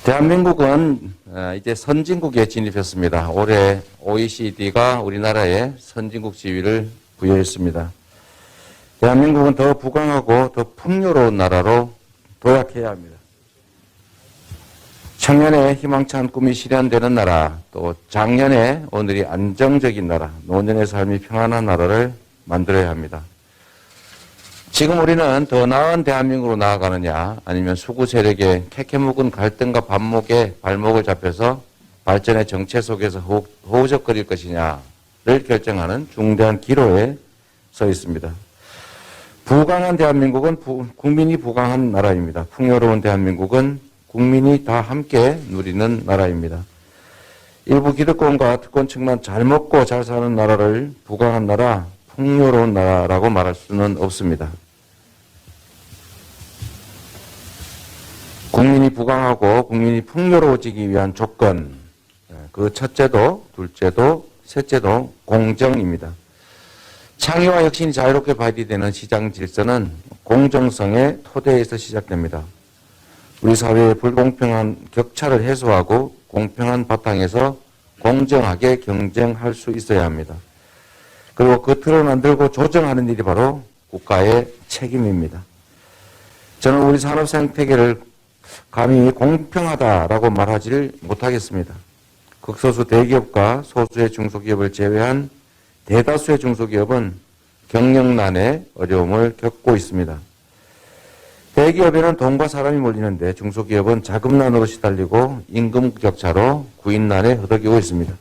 대한민국은 이제 선진국에 진입했습니다. 올해 OECD가 우리나라에 선진국 지위를 부여했습니다. 대한민국은 더 부강하고 더 풍요로운 나라로 도약해야 합니다. 청년의 희망찬 꿈이 실현되는 나라, 또 장년의 오늘이 안정적인 나라, 노년의 삶이 평안한 나라를 만들어야 합니다. 지금 우리는 더 나은 대한민국으로 나아가느냐, 아니면 수구 세력의 캐캐묵은 갈등과 반목에 발목을 잡혀서 발전의 정체 속에서 허우적거릴 것이냐를 결정하는 중대한 기로에 서 있습니다. 부강한 대한민국은 국민이 부강한 나라입니다. 풍요로운 대한민국은 국민이 다 함께 누리는 나라입니다. 일부 기득권과 특권층만 잘 먹고 잘 사는 나라를 부강한 나라, 풍요로운 나라라고 말할 수는 없습니다. 국민이 부강하고 국민이 풍요로워지기 위한 조건, 그 첫째도 둘째도 셋째도 공정입니다. 창의와 혁신이 자유롭게 발휘되는 시장 질서는 공정성의 토대에서 시작됩니다. 우리 사회의 불공평한 격차를 해소하고 공평한 바탕에서 공정하게 경쟁할 수 있어야 합니다. 그리고 그 틀을 만들고 조정하는 일이 바로 국가의 책임입니다. 저는 우리 산업 생태계를 감히 공평하다라고 말하지를 못하겠습니다. 극소수 대기업과 소수의 중소기업을 제외한 대다수의 중소기업은 경영난의 어려움을 겪고 있습니다. 대기업에는 돈과 사람이 몰리는데 중소기업은 자금난으로 시달리고 임금 격차로 구인난에 허덕이고 있습니다.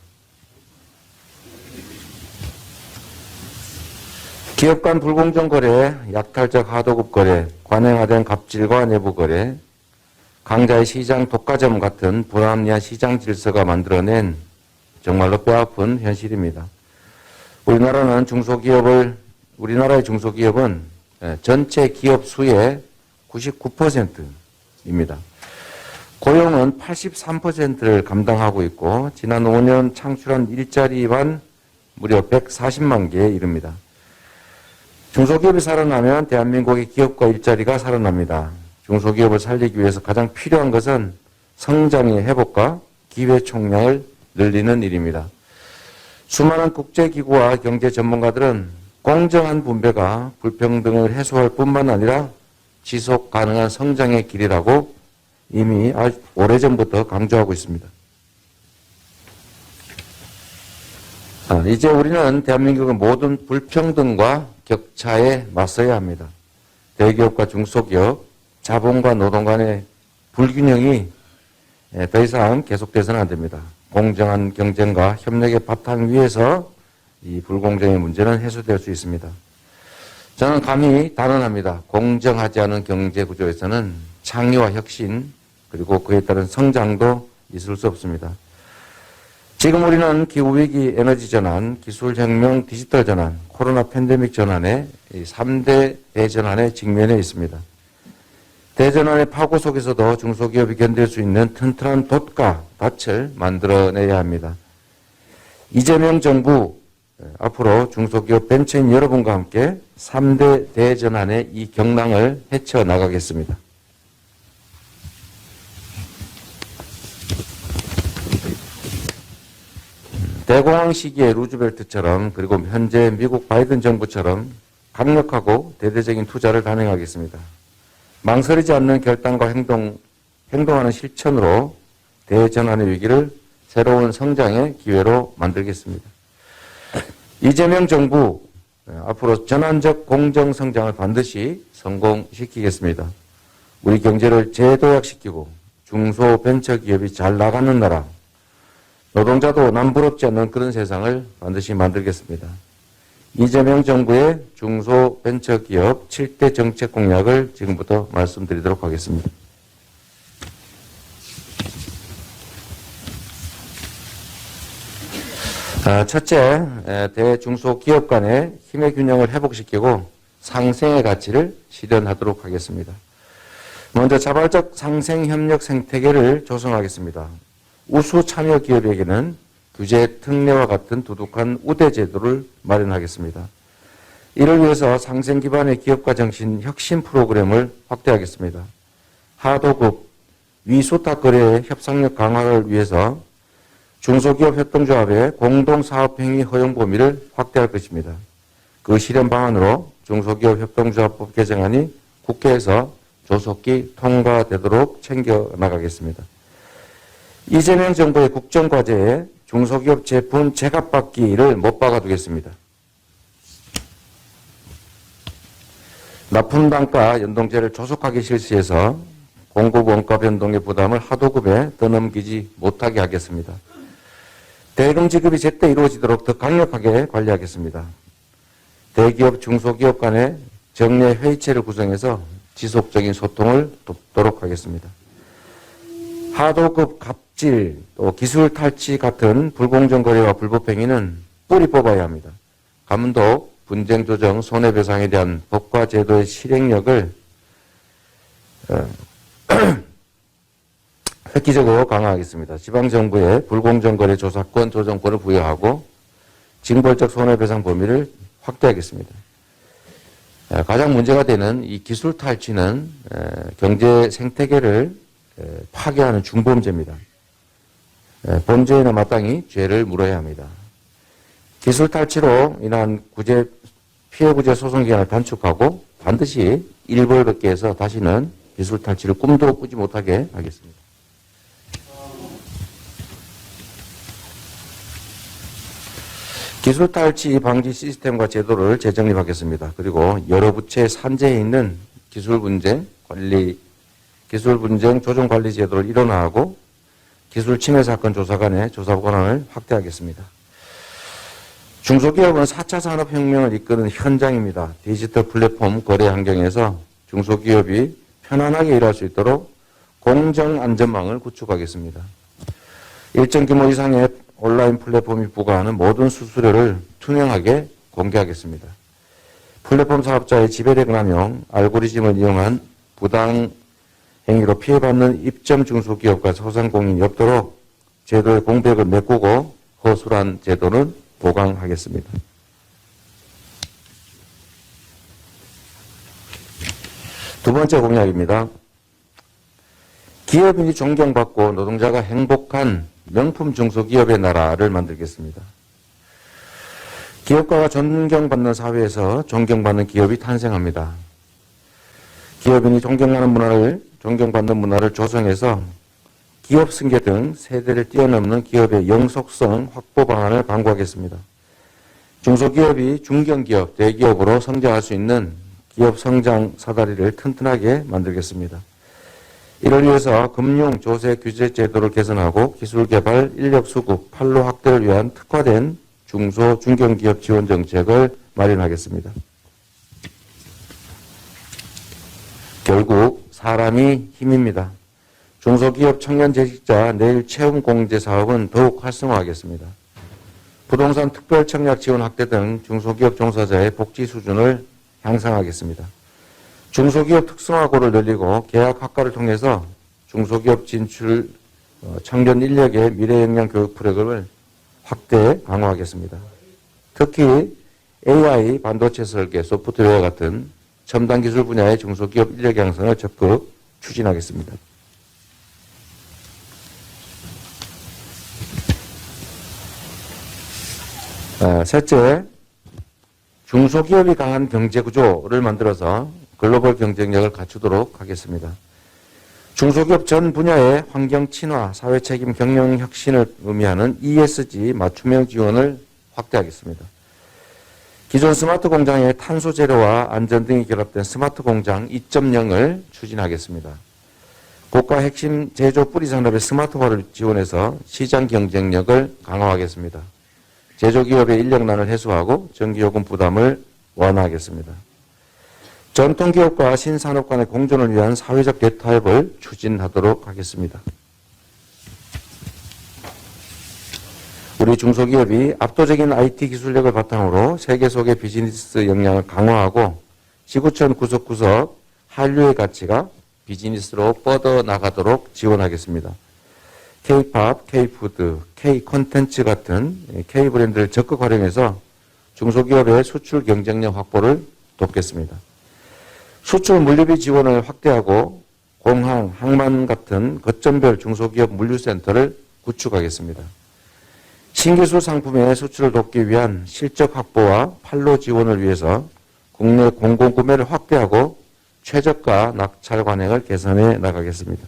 기업 간 불공정 거래, 약탈적 하도급 거래, 관행화된 갑질과 내부 거래, 강자의 시장 독과점 같은 불합리한 시장 질서가 만들어낸 정말로 뼈아픈 현실입니다. 우리나라의 중소기업은 전체 기업 수의 99%입니다. 고용은 83%를 감당하고 있고 지난 5년 창출한 일자리만 무려 140만 개에 이릅니다. 중소기업이 살아나면 대한민국의 기업과 일자리가 살아납니다. 중소기업을 살리기 위해서 가장 필요한 것은 성장의 회복과 기회 총량을 늘리는 일입니다. 수많은 국제기구와 경제 전문가들은 공정한 분배가 불평등을 해소할 뿐만 아니라 지속 가능한 성장의 길이라고 이미 오래전부터 강조하고 있습니다. 이제 우리는 대한민국의 모든 불평등과 격차에 맞서야 합니다. 대기업과 중소기업, 자본과 노동 간의 불균형이 더 이상 계속돼서는 안 됩니다. 공정한 경쟁과 협력의 바탕 위에서 이 불공정의 문제는 해소될 수 있습니다. 저는 감히 단언합니다. 공정하지 않은 경제 구조에서는 창의와 혁신 그리고 그에 따른 성장도 있을 수 없습니다. 지금 우리는 기후위기, 에너지 전환, 기술혁명, 디지털 전환, 코로나 팬데믹 전환의 3대 대전환에 직면해 있습니다. 대전환의 파고 속에서도 중소기업이 견딜 수 있는 튼튼한 돛과 닻을 만들어내야 합니다. 이재명 정부 앞으로 중소기업 벤처인 여러분과 함께 3대 대전환의 이 경랑을 헤쳐나가겠습니다. 대공황 시기의 루즈벨트처럼 그리고 현재 미국 바이든 정부처럼 강력하고 대대적인 투자를 단행하겠습니다. 망설이지 않는 결단과 행동하는 실천으로 대전환의 위기를 새로운 성장의 기회로 만들겠습니다. 이재명 정부 앞으로 전환적 공정 성장을 반드시 성공시키겠습니다. 우리 경제를 재도약시키고 중소벤처기업이 잘 나가는 나라, 노동자도 남부럽지 않는 그런 세상을 반드시 만들겠습니다. 이재명 정부의 중소벤처기업 7대 정책 공약을 지금부터 말씀드리도록 하겠습니다. 첫째, 대중소기업 간의 힘의 균형을 회복시키고 상생의 가치를 실현하도록 하겠습니다. 먼저 자발적 상생협력 생태계를 조성하겠습니다. 우수 참여 기업에게는 규제 특례와 같은 두둑한 우대 제도를 마련하겠습니다. 이를 위해서 상생 기반의 기업가 정신 혁신 프로그램을 확대하겠습니다. 하도급, 위수탁거래의 협상력 강화를 위해서 중소기업 협동조합의 공동사업행위 허용 범위를 확대할 것입니다. 그 실현 방안으로 중소기업 협동조합법 개정안이 국회에서 조속히 통과되도록 챙겨나가겠습니다. 이재명 정부의 국정과제에 중소기업 제품 제값받기를 못 박아두겠습니다. 납품단가 연동제를 조속하게 실시해서 공급 원가 변동의 부담을 하도급에 떠넘기지 못하게 하겠습니다. 대금 지급이 제때 이루어지도록 더 강력하게 관리하겠습니다. 대기업, 중소기업 간의 정례 회의체를 구성해서 지속적인 소통을 돕도록 하겠습니다. 하도급 갑질, 또 기술 탈취 같은 불공정 거래와 불법 행위는 뿌리 뽑아야 합니다. 감독, 분쟁 조정, 손해배상에 대한 법과 제도의 실행력을 획기적으로 강화하겠습니다. 지방정부에 불공정거래 조사권, 조정권을 부여하고 징벌적 손해배상 범위를 확대하겠습니다. 가장 문제가 되는 이 기술 탈취는 경제 생태계를 파괴하는 중범죄입니다. 범죄인은 마땅히 죄를 물어야 합니다. 기술 탈취로 인한 피해 구제 소송 기간을 단축하고 반드시 일벌백계해서 다시는 기술 탈취를 꿈도 꾸지 못하게 하겠습니다. 기술 탈취 방지 시스템과 제도를 재정립하겠습니다. 그리고 여러 부처의 산재해 있는 기술 분쟁 조정 관리 제도를 일원화하고 기술 침해 사건 조사관의 조사 권한을 확대하겠습니다. 중소기업은 4차 산업혁명을 이끄는 현장입니다. 디지털 플랫폼 거래 환경에서 중소기업이 편안하게 일할 수 있도록 공정안전망을 구축하겠습니다. 일정 규모 이상의 온라인 플랫폼이 부과하는 모든 수수료를 투명하게 공개하겠습니다. 플랫폼 사업자의 지배력 남용, 알고리즘을 이용한 부당 행위로 피해받는 입점 중소기업과 소상공인이 없도록 제도의 공백을 메꾸고 허술한 제도는 보강하겠습니다. 두 번째 공약입니다. 기업인이 존경받고 노동자가 행복한 명품 중소기업의 나라를 만들겠습니다. 기업가가 존경받는 사회에서 존경받는 기업이 탄생합니다. 기업인이 존경받는 문화를 조성해서 기업 승계 등 세대를 뛰어넘는 기업의 영속성 확보 방안을 강구하겠습니다. 중소기업이 중견기업, 대기업으로 성장할 수 있는 기업 성장 사다리를 튼튼하게 만들겠습니다. 이를 위해서 금융 조세 규제 제도를 개선하고 기술 개발, 인력 수급, 판로 확대를 위한 특화된 중소, 중견기업 지원 정책을 마련하겠습니다. 결국 사람이 힘입니다. 중소기업 청년 재직자 내일 채용 공제 사업은 더욱 활성화하겠습니다. 부동산 특별 청약 지원 확대 등 중소기업 종사자의 복지 수준을 향상하겠습니다. 중소기업 특성화고를 늘리고 계약 학과를 통해서 중소기업 진출 청년 인력의 미래 역량 교육 프로그램을 확대 강화하겠습니다. 특히 AI, 반도체 설계, 소프트웨어 같은 첨단 기술 분야의 중소기업 인력 양성을 적극 추진하겠습니다. 셋째, 중소기업이 강한 경제구조를 만들어서 글로벌 경쟁력을 갖추도록 하겠습니다. 중소기업 전 분야의 환경 친화, 사회책임 경영 혁신을 의미하는 ESG 맞춤형 지원을 확대하겠습니다. 기존 스마트 공장의 탄소 제로와 안전 등이 결합된 스마트 공장 2.0을 추진하겠습니다. 국가 핵심 제조 뿌리 산업의 스마트화를 지원해서 시장 경쟁력을 강화하겠습니다. 제조기업의 인력난을 해소하고 전기요금 부담을 완화하겠습니다. 전통기업과 신산업 간의 공존을 위한 사회적 대타협을 추진하도록 하겠습니다. 우리 중소기업이 압도적인 IT 기술력을 바탕으로 세계 속의 비즈니스 역량을 강화하고 지구촌 구석구석 한류의 가치가 비즈니스로 뻗어나가도록 지원하겠습니다. K-팝, K-푸드, K-콘텐츠 같은 K-브랜드를 적극 활용해서 중소기업의 수출 경쟁력 확보를 돕겠습니다. 수출 물류비 지원을 확대하고 공항, 항만 같은 거점별 중소기업 물류센터를 구축하겠습니다. 신기술 상품의 수출을 돕기 위한 실적 확보와 판로 지원을 위해서 국내 공공구매를 확대하고 최저가 낙찰 관행을 개선해 나가겠습니다.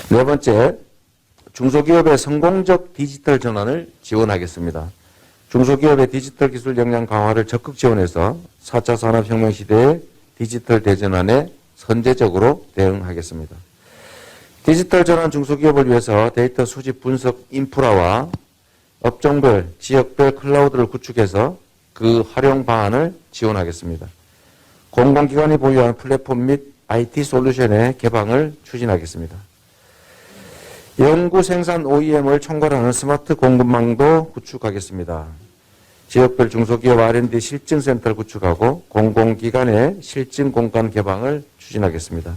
네 번째, 중소기업의 성공적 디지털 전환을 지원하겠습니다. 중소기업의 디지털 기술 역량 강화를 적극 지원해서 4차 산업혁명 시대의 디지털 대전환에 선제적으로 대응하겠습니다. 디지털 전환 중소기업을 위해서 데이터 수집 분석 인프라와 업종별, 지역별 클라우드를 구축해서 그 활용 방안을 지원하겠습니다. 공공기관이 보유한 플랫폼 및 IT 솔루션의 개방을 추진하겠습니다. 연구 생산 OEM을 총괄하는 스마트 공급망도 구축하겠습니다. 지역별 중소기업 R&D 실증센터를 구축하고 공공기관의 실증 공간 개방을 추진하겠습니다.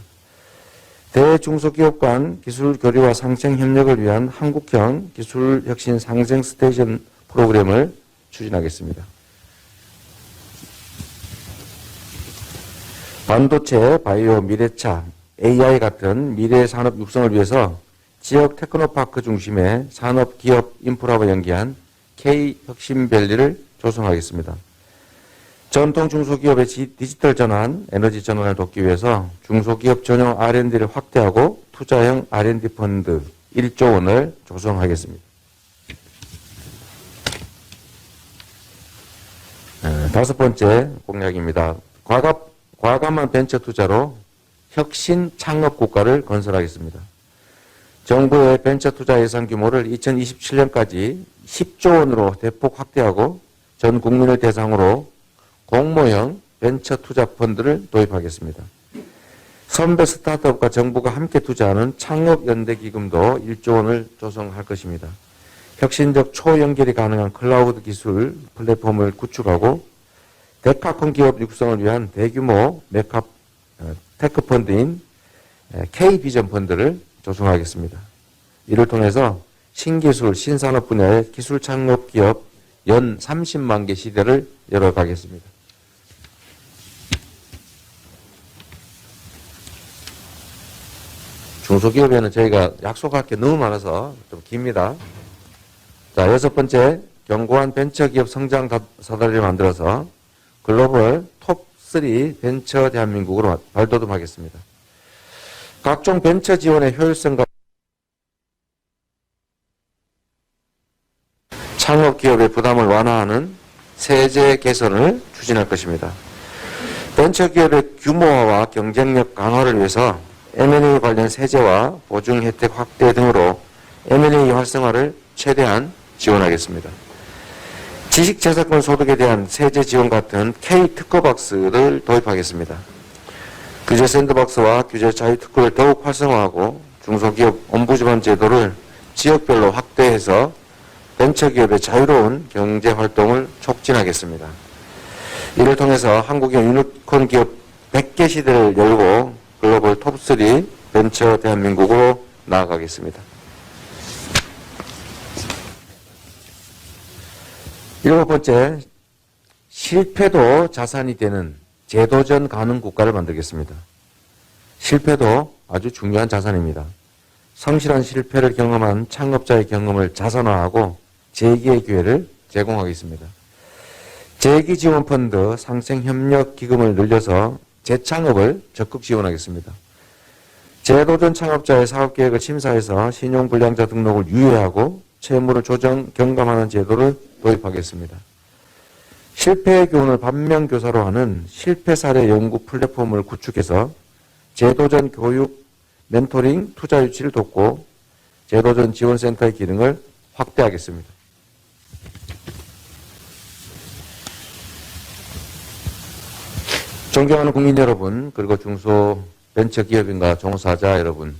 대중소기업 간 기술 교류와 상생 협력을 위한 한국형 기술혁신 상생 스테이션 프로그램을 추진하겠습니다. 반도체, 바이오, 미래차, AI 같은 미래 산업 육성을 위해서 지역 테크노파크 중심의 산업기업 인프라와 연계한 K혁신밸리를 조성하겠습니다. 전통 중소기업의 디지털 전환, 에너지 전환을 돕기 위해서 중소기업 전용 R&D를 확대하고 투자형 R&D 펀드 1조 원을 조성하겠습니다. 다섯 번째 공약입니다. 과감한 벤처 투자로 혁신 창업 국가를 건설하겠습니다. 정부의 벤처 투자 예산 규모를 2027년까지 10조 원으로 대폭 확대하고 전 국민을 대상으로 공모형 벤처 투자 펀드를 도입하겠습니다. 선배 스타트업과 정부가 함께 투자하는 창업연대기금도 1조 원을 조성할 것입니다. 혁신적 초연결이 가능한 클라우드 기술 플랫폼을 구축하고 데카콘 기업 육성을 위한 대규모 메카 테크 펀드인 K비전 펀드를 조성하겠습니다. 이를 통해서 신기술, 신산업 분야의 기술 창업 기업 연 30만 개 시대를 열어가겠습니다. 중소기업에는 저희가 약속할 게 너무 많아서 좀 깁니다. 자, 여섯 번째, 견고한 벤처기업 성장 사다리를 만들어서 글로벌 톱3 벤처 대한민국으로 발돋움하겠습니다. 각종 벤처 지원의 효율성과 창업기업의 부담을 완화하는 세제 개선을 추진할 것입니다. 벤처기업의 규모화와 경쟁력 강화를 위해서 M&A 관련 세제와 보증 혜택 확대 등으로 M&A 활성화를 최대한 지원하겠습니다. 지식재산권 소득에 대한 세제 지원 같은 K-특허박스를 도입하겠습니다. 규제 샌드박스와 규제 자유특허를 더욱 활성화하고 중소기업 옴부즈만 제도를 지역별로 확대해서 벤처기업의 자유로운 경제활동을 촉진하겠습니다. 이를 통해서 한국의 유니콘 기업 100개 시대를 열고 글로벌 톱3 벤처 대한민국으로 나아가겠습니다. 일곱 번째, 실패도 자산이 되는 재도전 가능 국가를 만들겠습니다. 실패도 아주 중요한 자산입니다. 성실한 실패를 경험한 창업자의 경험을 자산화하고 재기의 기회를 제공하겠습니다. 재기지원펀드 상생협력기금을 늘려서 재창업을 적극 지원하겠습니다. 재도전 창업자의 사업계획을 심사해서 신용불량자 등록을 유예하고 채무를 조정, 경감하는 제도를 도입하겠습니다. 실패의 교훈을 반면교사로 하는 실패 사례 연구 플랫폼을 구축해서 재도전 교육, 멘토링, 투자 유치를 돕고 재도전 지원센터의 기능을 확대하겠습니다. 존경하는 국민 여러분, 그리고 중소벤처기업인과 종사자 여러분,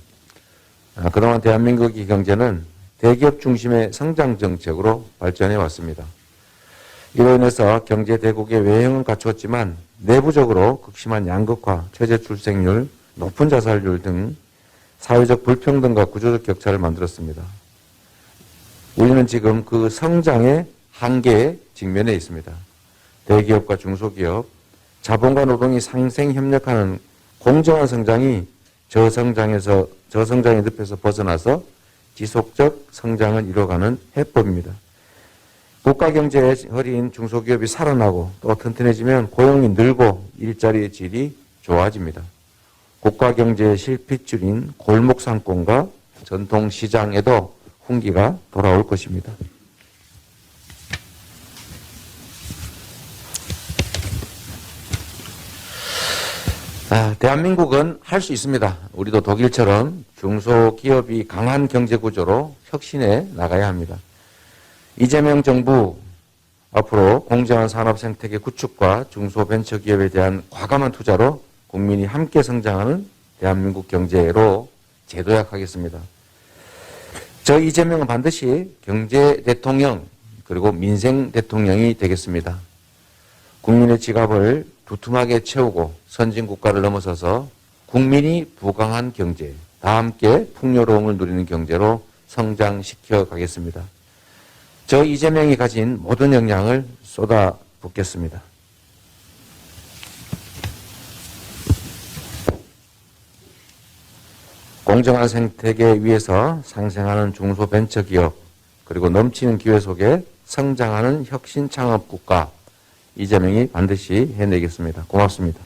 그동안 대한민국의 경제는 대기업 중심의 성장 정책으로 발전해 왔습니다. 이로 인해서 경제 대국의 외형은 갖추었지만 내부적으로 극심한 양극화, 최저 출생률, 높은 자살률 등 사회적 불평등과 구조적 격차를 만들었습니다. 우리는 지금 그 성장의 한계에 직면해 있습니다. 대기업과 중소기업, 자본과 노동이 상생 협력하는 공정한 성장이 저성장의 늪에서 벗어나서 지속적 성장을 이뤄가는 해법입니다. 국가 경제의 허리인 중소기업이 살아나고 또 튼튼해지면 고용이 늘고 일자리의 질이 좋아집니다. 국가 경제의 실핏줄인 골목 상권과 전통 시장에도 훈기가 돌아올 것입니다. 대한민국은 할 수 있습니다. 우리도 독일처럼 중소기업이 강한 경제구조로 혁신해 나가야 합니다. 이재명 정부 앞으로 공정한 산업 생태계 구축과 중소벤처기업에 대한 과감한 투자로 국민이 함께 성장하는 대한민국 경제로 재도약하겠습니다. 저 이재명은 반드시 경제 대통령 그리고 민생 대통령이 되겠습니다. 국민의 지갑을 두툼하게 채우고 선진국가를 넘어서서 국민이 부강한 경제, 다 함께 풍요로움을 누리는 경제로 성장시켜 가겠습니다. 저 이재명이 가진 모든 역량을 쏟아붓겠습니다. 공정한 생태계 위에서 상생하는 중소벤처기업 그리고 넘치는 기회 속에 성장하는 혁신 창업 국가 이재명이 반드시 해내겠습니다. 고맙습니다.